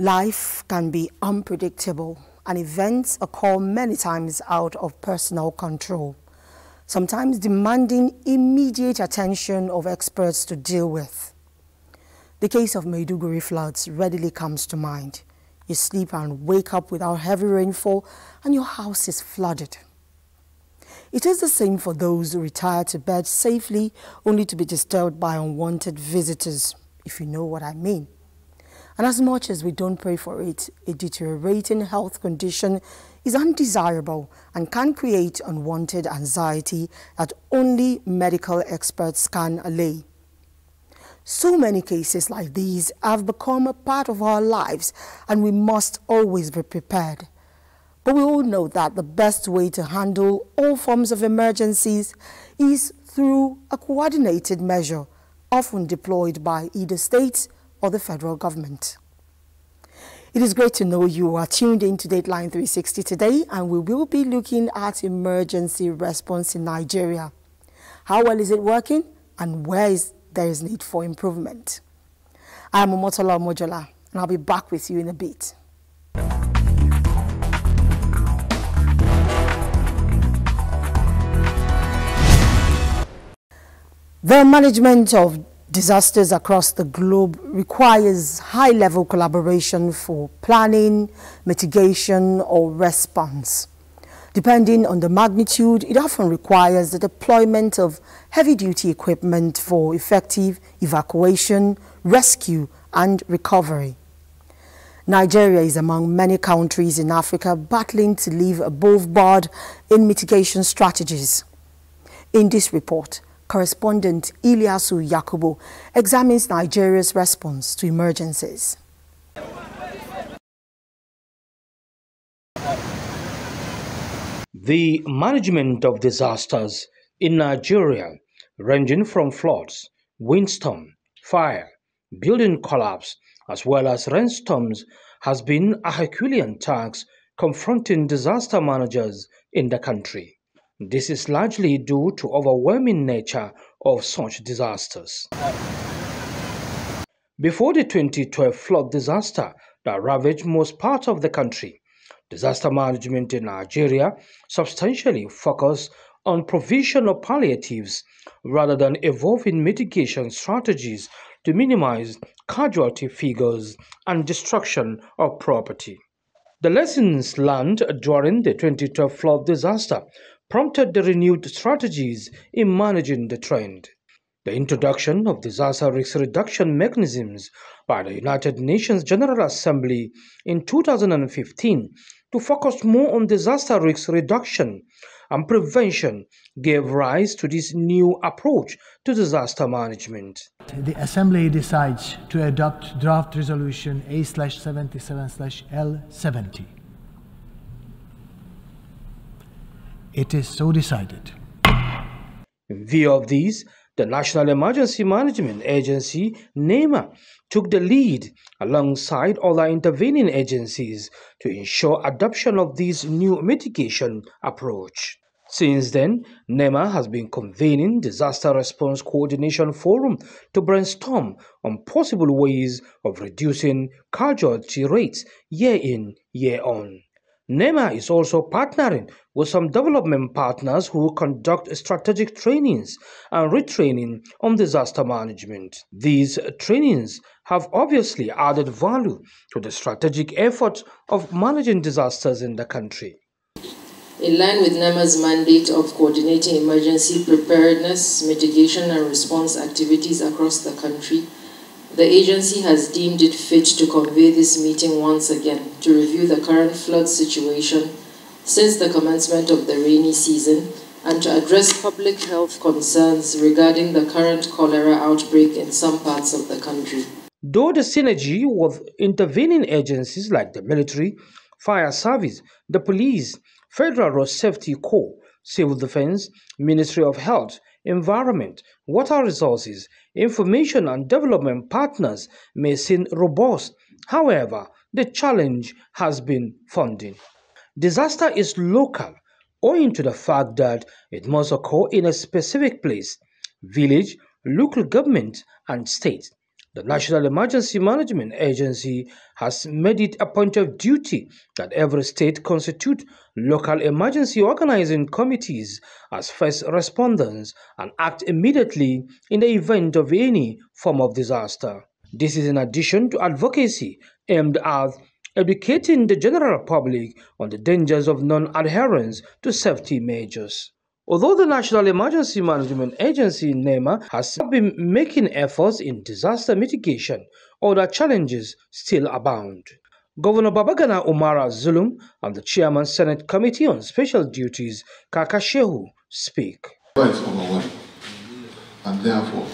Life can be unpredictable and events occur many times out of personal control, sometimes demanding immediate attention of experts to deal with. The case of Maiduguri floods readily comes to mind. You sleep and wake up without heavy rainfall and your house is flooded. It is the same for those who retire to bed safely only to be disturbed by unwanted visitors, if you know what I mean. And as much as we don't pray for it, a deteriorating health condition is undesirable and can create unwanted anxiety that only medical experts can allay. So many cases like these have become a part of our lives and we must always be prepared. But we all know that the best way to handle all forms of emergencies is through a coordinated measure, often deployed by either states or the federal government. It is great to know you are tuned in to Dateline 360 today, and we will be looking at emergency response in Nigeria. How well is it working and where there is need for improvement? I am Omotola Omojola and I'll be back with you in a bit. The management of disasters across the globe requires high-level collaboration for planning, mitigation, or response. Depending on the magnitude, it often requires the deployment of heavy-duty equipment for effective evacuation, rescue, and recovery. Nigeria is among many countries in Africa battling to live above board in mitigation strategies. In this report, correspondent Ilyasu Yakubu examines Nigeria's response to emergencies. The management of disasters in Nigeria, ranging from floods, windstorm, fire, building collapse, as well as rainstorms, has been a Herculean task confronting disaster managers in the country. This is largely due to overwhelming nature of such disasters. Before the 2012 flood disaster that ravaged most parts of the country, disaster management in Nigeria substantially focused on provision of palliatives rather than evolving mitigation strategies to minimize casualty figures and destruction of property. The lessons learned during the 2012 flood disaster prompted the renewed strategies in managing the trend. The introduction of disaster risk reduction mechanisms by the United Nations General Assembly in 2015 to focus more on disaster risk reduction and prevention gave rise to this new approach to disaster management. The Assembly decides to adopt draft resolution A/77/L70. It is so decided. In view of these, the National Emergency Management Agency, NEMA, took the lead alongside other intervening agencies to ensure adoption of this new mitigation approach. Since then, NEMA has been convening Disaster Response Coordination Forum to brainstorm on possible ways of reducing casualty rates year in, year on. NEMA is also partnering with some development partners who conduct strategic trainings and retraining on disaster management. These trainings have obviously added value to the strategic efforts of managing disasters in the country. In line with NEMA's mandate of coordinating emergency preparedness, mitigation and response activities across the country, the agency has deemed it fit to convene this meeting once again to review the current flood situation since the commencement of the rainy season and to address public health concerns regarding the current cholera outbreak in some parts of the country. Though the synergy with intervening agencies like the military, fire service, the police, Federal Road Safety Corps, Civil Defense, Ministry of Health, Environment, Water Resources, Information and Development partners may seem robust. However, the challenge has been funding. Disaster is local, owing to the fact that it must occur in a specific place, village, local government, and state. The National Emergency Management Agency has made it a point of duty that every state constitute local emergency organizing committees as first responders and act immediately in the event of any form of disaster. This is in addition to advocacy aimed at educating the general public on the dangers of non-adherence to safety measures. Although the National Emergency Management Agency (NEMA) has been making efforts in disaster mitigation, other challenges still abound. Governor Babagana Umara Zulum and the Chairman Senate Committee on Special Duties, Kaka Shehu, speak. It's overwhelming, and therefore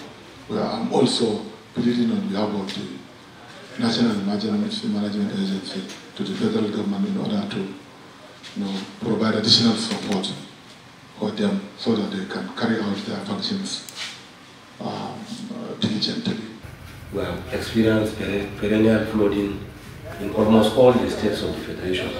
I'm also pleading on behalf of the National Emergency Management Agency to the federal government in order to provide additional support for them so that they can carry out their functions diligently. We have experienced perennial flooding in almost all the states of the Federation.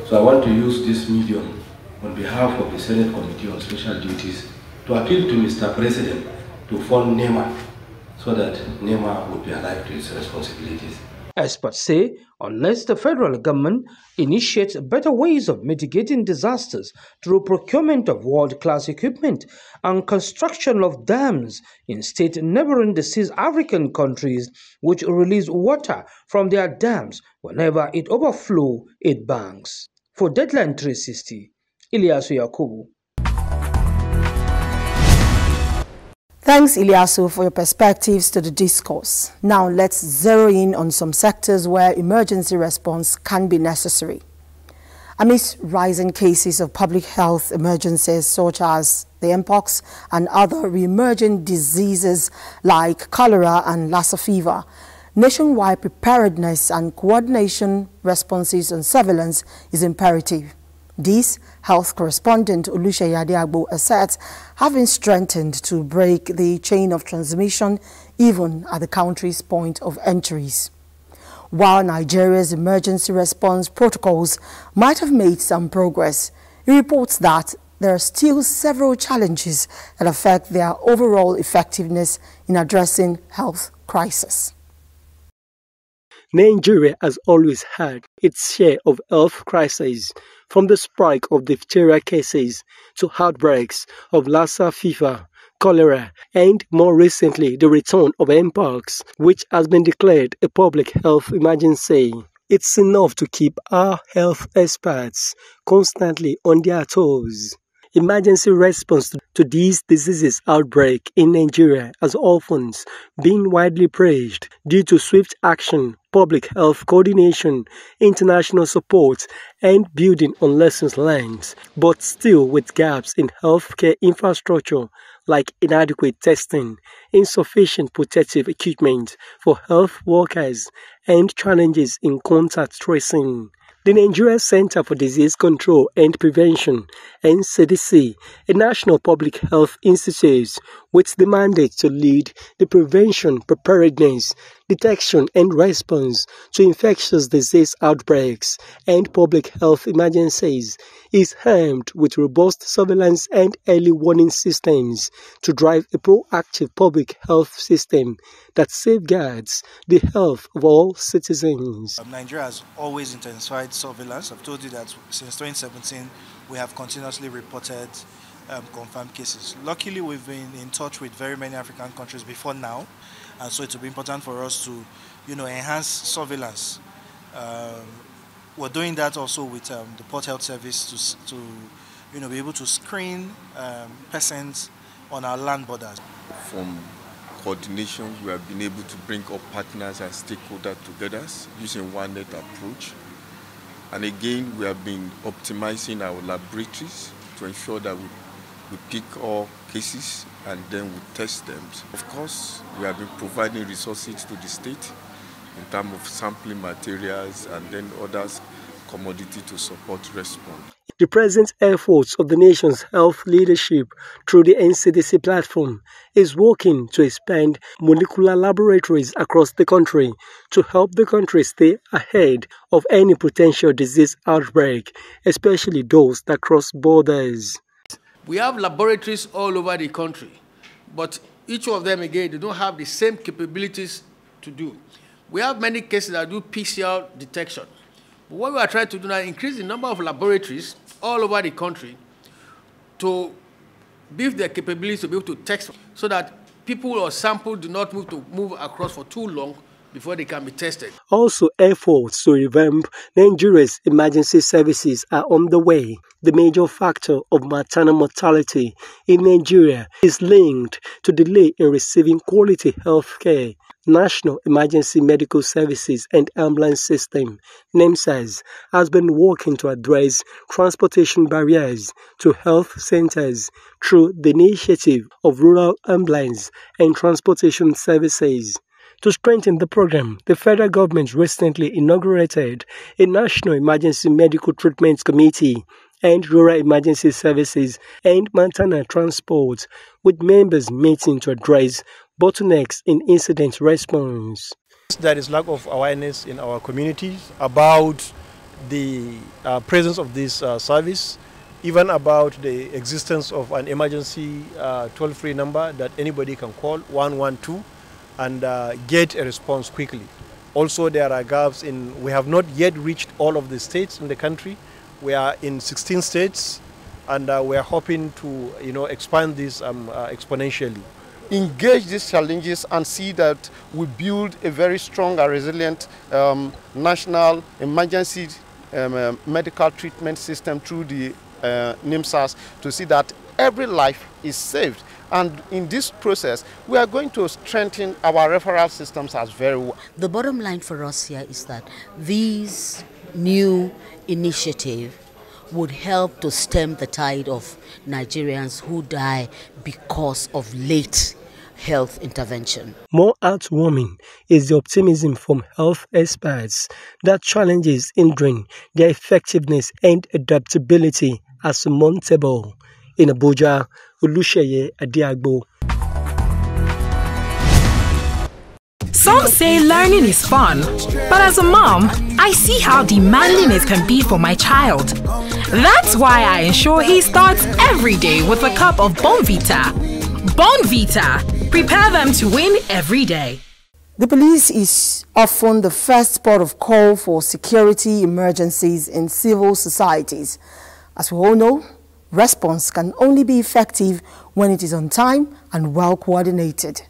So I want to use this medium on behalf of the Senate Committee on Special Duties to appeal to Mr. President to fund NEMA so that NEMA would be alive to its responsibilities. Experts say unless the federal government initiates better ways of mitigating disasters through procurement of world-class equipment and construction of dams in states neighboring the East African countries which release water from their dams whenever it overflows its banks. For Dateline 360, Ilyasu Yakubu. Thanks, Ilyasu, for your perspectives to the discourse. Now let's zero in on some sectors where emergency response can be necessary. Amidst rising cases of public health emergencies such as the mpox and other re-emerging diseases like cholera and Lassa fever, nationwide preparedness and coordination responses and surveillance is imperative. This, health correspondent Oluseyi Adeagbo asserts, have been strengthened to break the chain of transmission even at the country's point of entries. While Nigeria's emergency response protocols might have made some progress, he reports that there are still several challenges that affect their overall effectiveness in addressing health crisis. Nigeria has always had its share of health crises, from the spike of diphtheria cases to outbreaks of Lassa fever, cholera, and more recently the return of mpox, which has been declared a public health emergency. It's enough to keep our health experts constantly on their toes. Emergency response to these diseases outbreak in Nigeria has often been widely praised due to swift action, public health coordination, international support, and building on lessons learned, but still with gaps in healthcare infrastructure like inadequate testing, insufficient protective equipment for health workers, and challenges in contact tracing. The Nigeria Center for Disease Control and Prevention, NCDC, a national public health institute with the mandate to lead the prevention, preparedness, detection and response to infectious disease outbreaks and public health emergencies, is armed with robust surveillance and early warning systems to drive a proactive public health system that safeguards the health of all citizens. Nigeria has always intensified surveillance. I've told you that since 2017 we have continuously reported confirmed cases. Luckily, we've been in touch with very many African countries before now, and so it will be important for us to, enhance surveillance. We're doing that also with the Port Health Service to be able to screen persons on our land borders. From coordination, we have been able to bring up partners and stakeholders together using one net approach. And again, we have been optimizing our laboratories to ensure that we pick all cases and then we test them. Of course, we have been providing resources to the state in terms of sampling materials and then others commodity to support response. The present efforts of the nation's health leadership through the NCDC platform is working to expand molecular laboratories across the country to help the country stay ahead of any potential disease outbreak, especially those that cross borders. We have laboratories all over the country, but each of them, again, they don't have the same capabilities to do. We have many cases that do PCR detection. But what we are trying to do now is increase the number of laboratories all over the country to build their capabilities to be able to test so that people or samples do not move across for too long before they can be tested. Also, efforts to revamp Nigeria's emergency services are on the way. The major factor of maternal mortality in Nigeria is linked to delay in receiving quality health care. National Emergency Medical Services and Ambulance System, NEMSAS, has been working to address transportation barriers to health centers through the initiative of Rural Ambulance and Transportation Services. To strengthen the program, the federal government recently inaugurated a National Emergency Medical Treatment Committee and Rural Emergency Services and Maternal Transport, with members meeting to address bottlenecks in incident response. There is lack of awareness in our communities about the presence of this service, even about the existence of an emergency toll-free number that anybody can call, 112, and get a response quickly. Also, there are gaps we have not yet reached all of the states in the country. We are in 16 states, and we are hoping to expand this exponentially. Engage these challenges and see that we build a very strong and resilient national emergency medical treatment system through the NEMSAS to see that every life is saved. And in this process, we are going to strengthen our referral systems as very well. The bottom line for us here is that these new initiatives would help to stem the tide of Nigerians who die because of late health intervention. More heartwarming is the optimism from health experts that challenges hindering their effectiveness and adaptability are surmountable. In Abuja, Olusheye Adiagbo. Some say learning is fun, but as a mom, I see how demanding it can be for my child. That's why I ensure he starts every day with a cup of Bonvita. Bonvita, prepare them to win every day. The police is often the first port of call for security emergencies in civil societies. As we all know, response can only be effective when it is on time and well coordinated.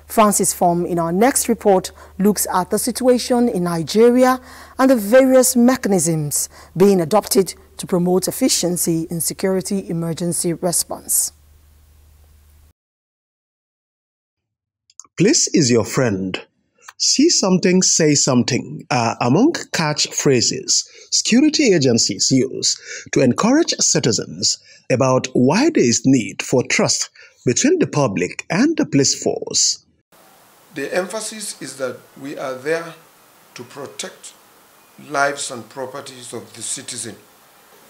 Francis Form in our next report looks at the situation in Nigeria and the various mechanisms being adopted to promote efficiency in security emergency response. Police is your friend. See something, say something are among catchphrases security agencies use to encourage citizens about why there is need for trust between the public and the police force. The emphasis is that we are there to protect lives and properties of the citizen.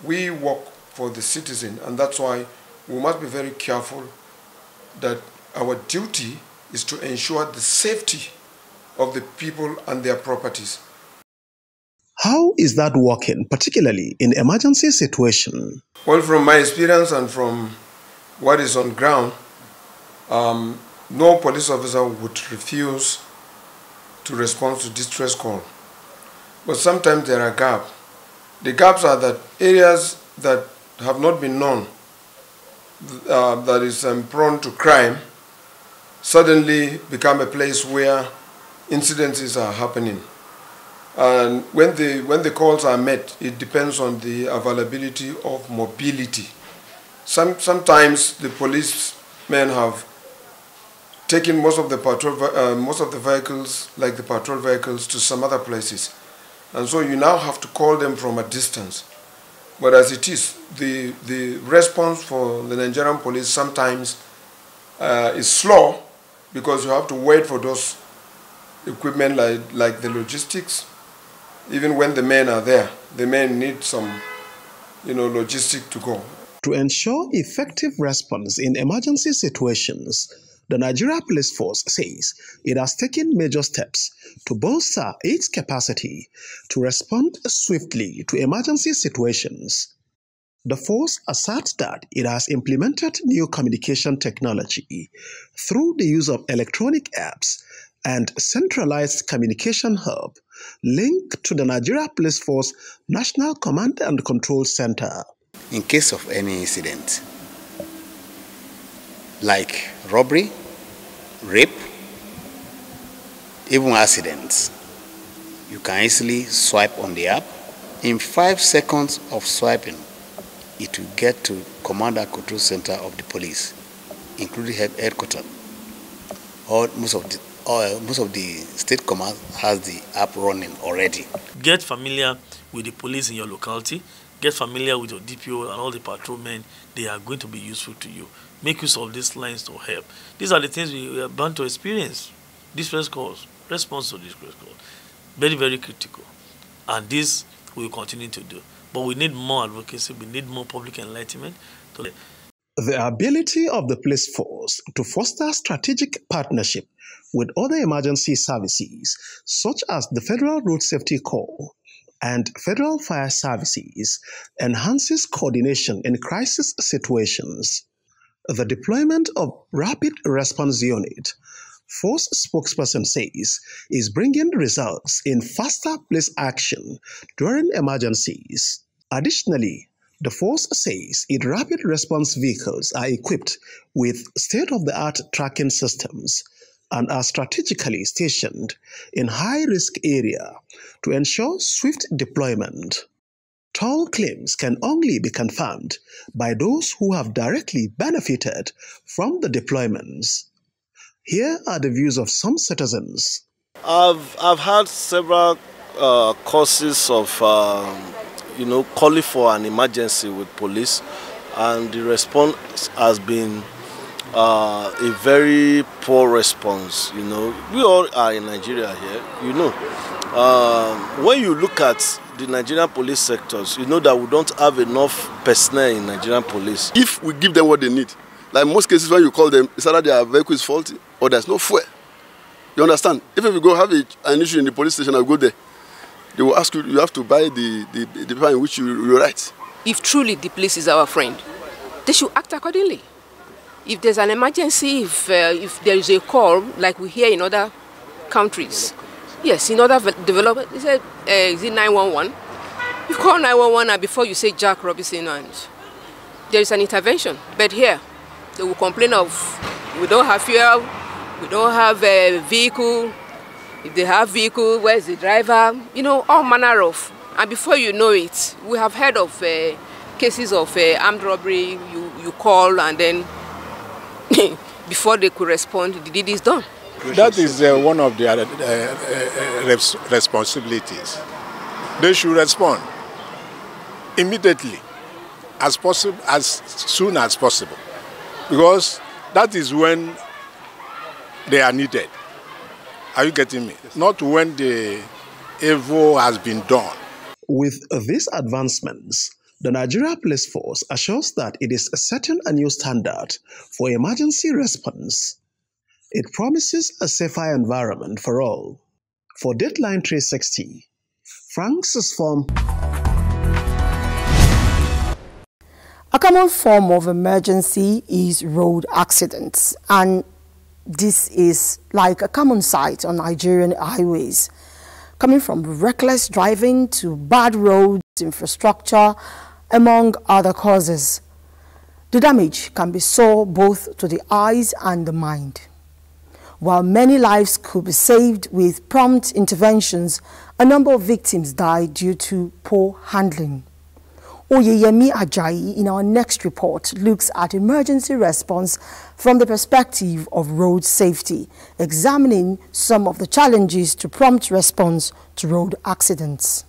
We work for the citizen, and that's why we must be very careful that our duty is to ensure the safety of the people and their properties. How is that working, particularly in emergency situation? Well, from my experience and from what is on ground, no police officer would refuse to respond to distress call. But sometimes there are gaps. The gaps are that areas that have not been known, that is prone to crime, suddenly become a place where incidences are happening. And when the calls are met, it depends on the availability of mobility. Sometimes the policemen have taken most of the vehicles, like the patrol vehicles, to some other places. And so you now have to call them from a distance. But as it is, the response for the Nigerian police sometimes is slow because you have to wait for those equipment like the logistics. Even when the men are there, the men need some, logistic to go. To ensure effective response in emergency situations, the Nigeria Police Force says it has taken major steps to bolster its capacity to respond swiftly to emergency situations. The force asserts that it has implemented new communication technology through the use of electronic apps and centralized communication hub linked to the Nigeria Police Force National Command and Control Center. In case of any incident, like robbery, rape, even accidents, you can easily swipe on the app. In 5 seconds of swiping, it will get to Command and Control Center of the police, including headquarters. Most of the state command has the app running already. Get familiar with the police in your locality. Get familiar with your DPO and all the patrolmen. They are going to be useful to you. Make use of these lines to help. These are the things we are bound to experience. Distress calls, response to distress calls, very, very critical. And this we will continue to do. But we need more advocacy. We need more public enlightenment. The ability of the police force to foster strategic partnership with other emergency services, such as the Federal Road Safety Corps and Federal Fire Services, enhances coordination in crisis situations. The deployment of Rapid Response Unit, Force spokesperson says, is bringing results in faster police action during emergencies. Additionally, the force says its rapid response vehicles are equipped with state-of-the-art tracking systems and are strategically stationed in high-risk areas to ensure swift deployment. Tall claims can only be confirmed by those who have directly benefited from the deployments. Here are the views of some citizens. I've had several causes of calling for an emergency with police, and the response has been a very poor response. We all are in Nigeria here. When you look at the Nigerian police sectors, you know that we don't have enough personnel in Nigerian police. If we give them what they need, like most cases when you call them, it's either their vehicle is faulty or there's no fuel. You understand? If we go have an issue in the police station, I'll go there. They will ask you, you have to buy the paper in which you write. If truly the police is our friend, they should act accordingly. If there's an emergency, if there is a call, like we hear in other countries, yes, in other development, they say, is it 911? You call 911 and before you say Jack Robinson, and there is an intervention. But here, they will complain of, we don't have fuel, we don't have a vehicle. If they have vehicle, where's the driver? All manner of. And before you know it, we have heard of cases of armed robbery. You call and then before they could respond, the deed is done. That is one of the responsibilities. They should respond immediately, as soon as possible, because that is when they are needed. Are you getting me? Not when the evil has been done. With these advancements, the Nigeria Police Force assures that it is setting a new standard for emergency response. It promises a safer environment for all. For Dateline 360, Francis Form. A common form of emergency is road accidents, and this is like a common sight on Nigerian highways, coming from reckless driving to bad roads, infrastructure, among other causes. The damage can be sore both to the eyes and the mind. While many lives could be saved with prompt interventions, a number of victims died due to poor handling. Oyeyemi Ajayi in our next report looks at emergency response from the perspective of road safety, examining some of the challenges to prompt response to road accidents.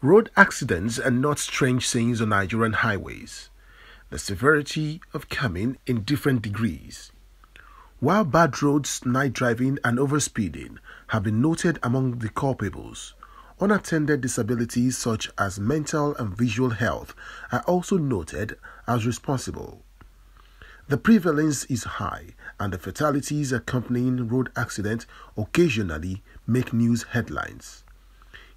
Road accidents are not strange things on Nigerian highways. The severity of coming in different degrees. While bad roads, night driving and overspeeding have been noted among the culpables, unattended disabilities such as mental and visual health are also noted as responsible. The prevalence is high, and the fatalities accompanying road accidents occasionally make news headlines.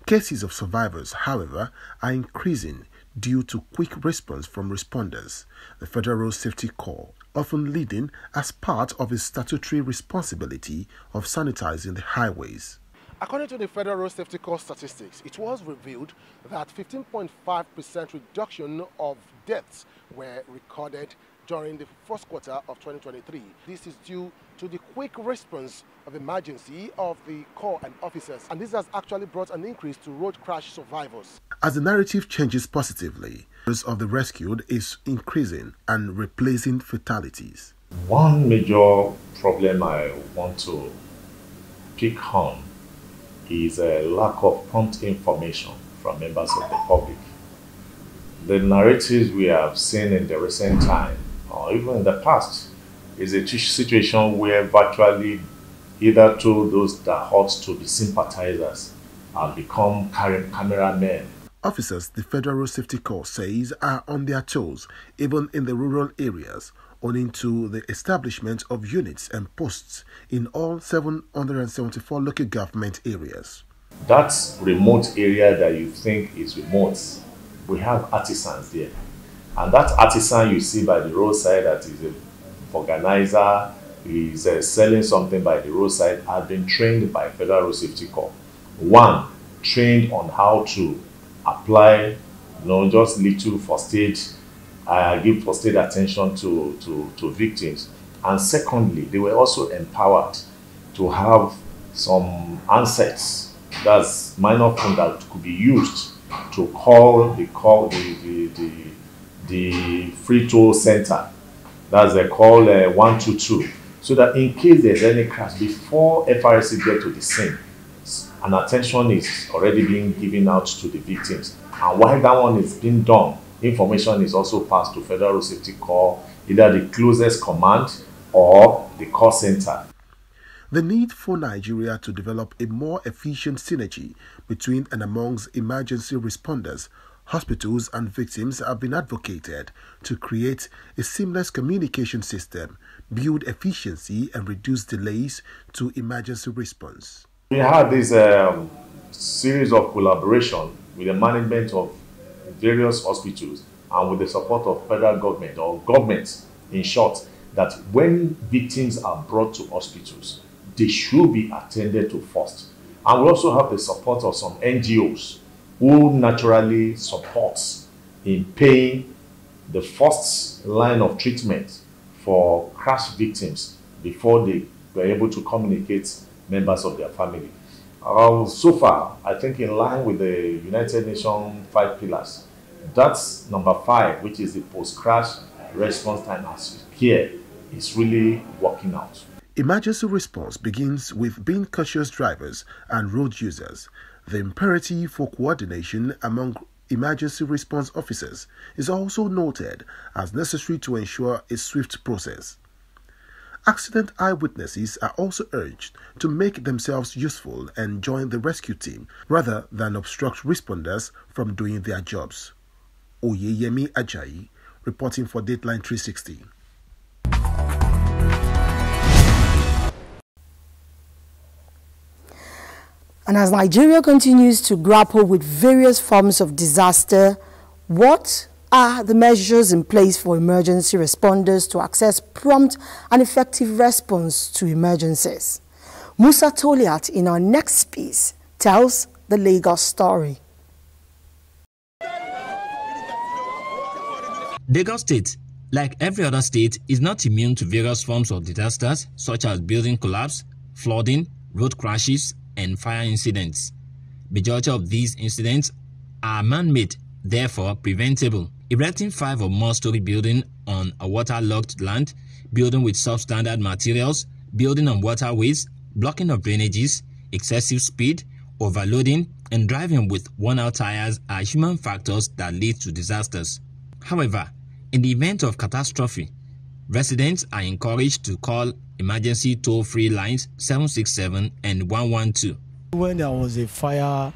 Cases of survivors, however, are increasing due to quick response from responders, the Federal Road Safety Corps, often leading as part of his statutory responsibility of sanitizing the highways. According to the Federal Road Safety Corps statistics, it was revealed that 15.5% reduction of deaths were recorded during the first quarter of 2023. This is due to the quick response of emergency of the Corps and officers, and this has actually brought an increase to road crash survivors. As the narrative changes positively, the of the rescued is increasing and replacing fatalities. One major problem I want to pick on is a lack of prompt information from members of the public. The narratives we have seen in the recent time, or even in the past, is a situation where virtually either told those that ought to be sympathizers have become cameramen. Officers the Federal Road Safety Corps says are on their toes, even in the rural areas, owing to the establishment of units and posts in all 774 local government areas. That remote area that you think is remote, we have artisans there. And that artisan you see by the roadside that is an organizer, is selling something by the roadside, has been trained by Federal Road Safety Corps. One, trained on how to apply, just little first aid, give first aid attention to victims. And secondly, they were also empowered to have some answers, that's minor phone that could be used to call the free toll center. That's a call 122. So that in case there's any crash, before FRSC get to the scene, an attention is already being given out to the victims. And while that one is being done, information is also passed to Federal Road Safety Corps, either the closest command or the call center. The need for Nigeria to develop a more efficient synergy between and amongst emergency responders, hospitals and victims have been advocated to create a seamless communication system, build efficiency and reduce delays to emergency response. We had this series of collaboration with the management of various hospitals and with the support of federal government or governments, in short, that when victims are brought to hospitals, they should be attended to first. And we also have the support of some NGOs who naturally supports in paying the first line of treatment for crash victims before they were able to communicate members of their family. So far, I think in line with the United Nations 5 pillars, that's number 5, which is the post-crash response time as care, is really working out. Emergency response begins with being cautious drivers and road users. The imperative for coordination among emergency response officers is also noted as necessary to ensure a swift process. Accident eyewitnesses are also urged to make themselves useful and join the rescue team rather than obstruct responders from doing their jobs. Oyeyemi Ajayi, reporting for Dateline 360. And as Nigeria continues to grapple with various forms of disaster, what are the measures in place for emergency responders to access prompt and effective response to emergencies? Musa Toliat in our next piece tells the Lagos story. Lagos State, like every other state, is not immune to various forms of disasters such as building collapse, flooding, road crashes, and fire incidents. Majority of these incidents are man-made, therefore preventable. Erecting 5 or more story building on a waterlogged land, building with substandard materials, building on waterways, blocking of drainages, excessive speed, overloading, and driving with worn-out tires are human factors that lead to disasters. However, in the event of catastrophe, residents are encouraged to call emergency toll-free lines 767 and 112. When there was a fire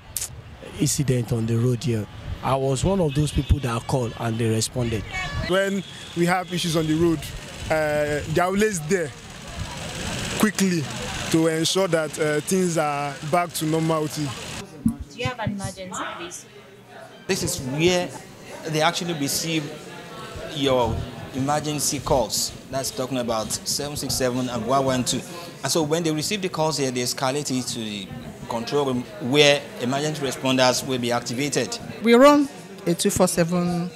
incident on the road here, I was one of those people that called and they responded. When we have issues on the road, they are always there quickly to ensure that things are back to normality. Do you have an emergency, please? This is where they actually receive your emergency calls. That's talking about 767 and 112. And so when they receive the calls here, they escalate it to the control room where emergency responders will be activated. We run a 24/7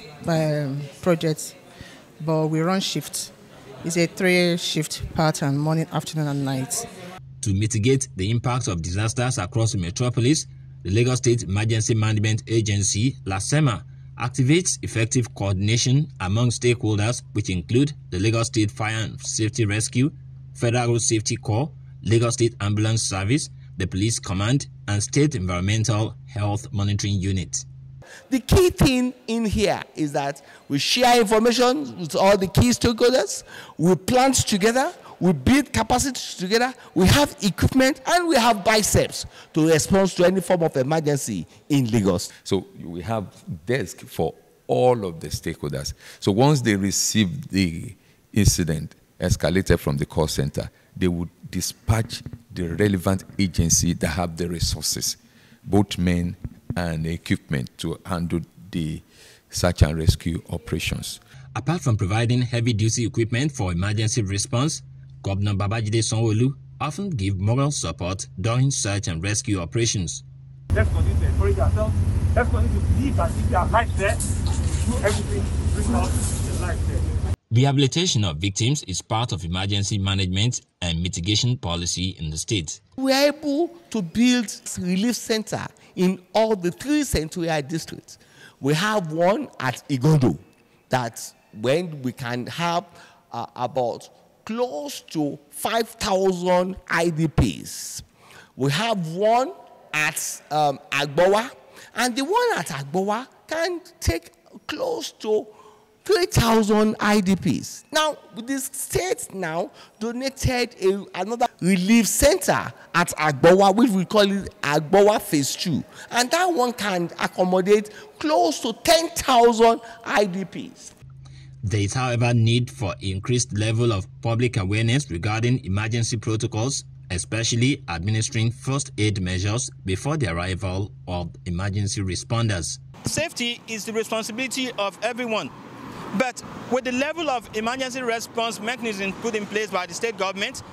project, but we run shifts. It's a 3-shift pattern, morning, afternoon, and night. To mitigate the impact of disasters across the metropolis, the Lagos State Emergency Management Agency, LASEMA, activates effective coordination among stakeholders, which include the Lagos State Fire and Safety Rescue, Federal Road Safety Corps, Lagos State Ambulance Service, the Police Command, and State Environmental Health Monitoring Unit. The key thing in here is that we share information with all the key stakeholders, we plant together, we build capacity together, we have equipment, and we have biceps to respond to any form of emergency in Lagos. So we have desk for all of the stakeholders. So once they receive the incident escalated from the call center, they would dispatch the relevant agency that have the resources, both men and equipment, to handle the search and rescue operations. Apart from providing heavy-duty equipment for emergency response, Governor Babajide Sanwo-Olu often give moral support during search and rescue operations. Let's continue to encourage ourselves. Let's continue to believe that if there are lives there, do everything to bring out the life there. Rehabilitation of victims is part of emergency management and mitigation policy in the state. We are able to build a relief center in all the 3 senatorial districts. We have one at Igondo that when we can have about close to 5,000 IDPs. We have one at Agbowa, and the one at Agbowa can take close to 3,000 IDPs. Now, the state now donated another relief center at Agbowa, which we call it Agbowa Phase 2. And that one can accommodate close to 10,000 IDPs. There is, however, need for increased level of public awareness regarding emergency protocols, especially administering first aid measures before the arrival of emergency responders. Safety is the responsibility of everyone. But with the level of emergency response mechanism put in place by the state government,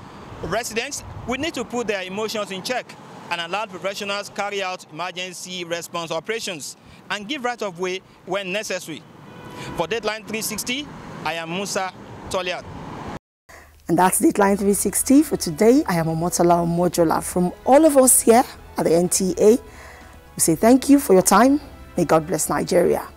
residents, we need to put their emotions in check and allow professionals carry out emergency response operations and give right of way when necessary. For Dateline 360, I am Musa Toliat. And that's Dateline 360 for today. I am Omotola Omojola. From all of us here at the NTA, we say thank you for your time. May God bless Nigeria.